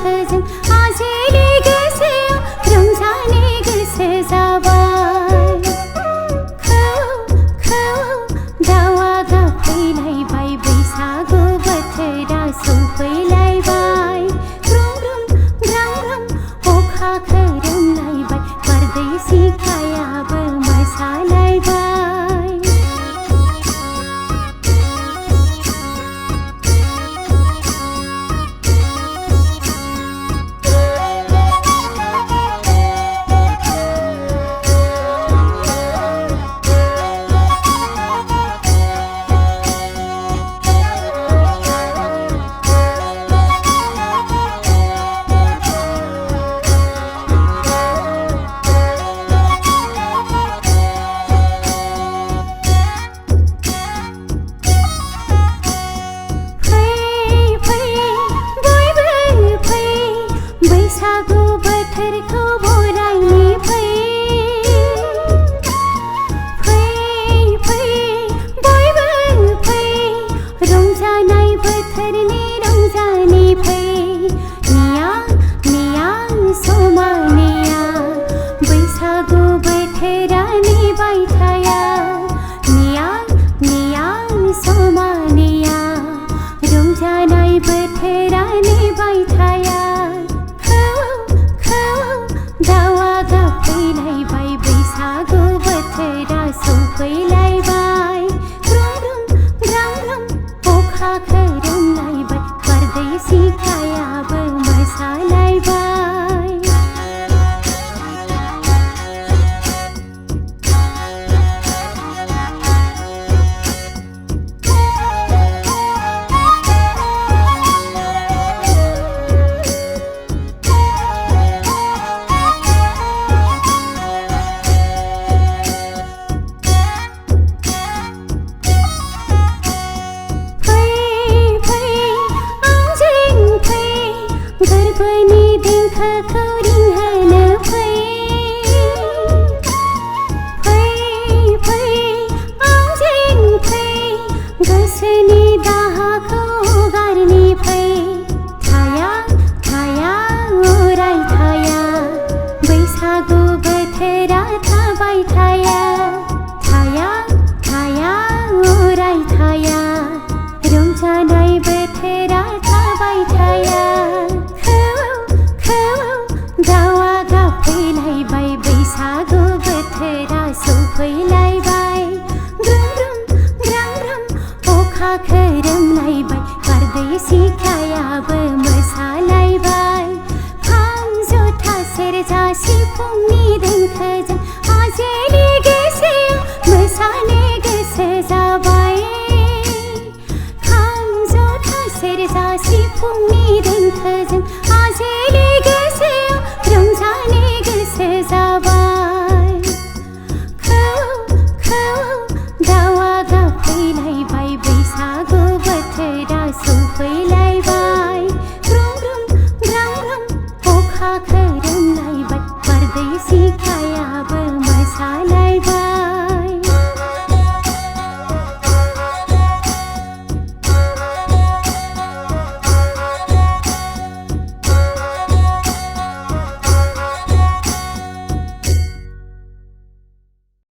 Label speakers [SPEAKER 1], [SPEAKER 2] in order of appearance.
[SPEAKER 1] देंखोजों आजेलि गोसोआव रंजानो गोसो जाबाय। दाउआ गाबफैलायबाय बैसागु बोथोरा सौफैलायबाय। ग्रुम ग्रुम ग्राम ग्राम अखा खोरोमलायबाय बारदै सिख्लायाबो मोसालायबाय। बैसागु बोथोरखौ बरायनो फै बयबो फै रंजानाय बोथोरनि रंजानो फै। निया निया समानिया बैसागु बोथोरा नेबाय थाया। निया निया समानिया रंजानाय बोथोरा नेबाय थाया। दाउआ गाबफैलायबाय बैसागु बोथोरा सौफैलायबाय। ग्रुम ग्रुम ग्राम ग्राम अखा खोरोमलायबाय बारदै सिख्लायाबो मोसालायबाय। गोरबोनि देंखोखौ रिंहोनो फै आंजों फै गोसोनि दाहाखौ हगारनो फै। थाया थाया अराय थाया बैसागु बोथोरा थाबाय थाया। थाया थाया अराय थाया रंजानाय बोथोरा थाबाय थाया। दाउआ गाबफैलायबाय बैसागु बोथोरा सौफैलायबाय। ग्रुम ग्रुम ग्राम ग्राम अखा खोरोमलायबाय बारदै सिख्लायाबो मोसालायबाय। खाम जथा सेरजा सिफुंनि देंखोजों आजेलि गोसोआव मोसानो गोसो जाबाय। खाम जथा सेरजा सिफुंनि देंखोजों आजेलि गोसोआव रंजानो गोसो जाबाय। दाउआ गाबफैलायबाय बैसागु बोथोरा सौफैलायबाय। ग्रुम ग्रुम ग्राम ग्राम अखा खोरोमलायबाय बारदै सिख्लायाबो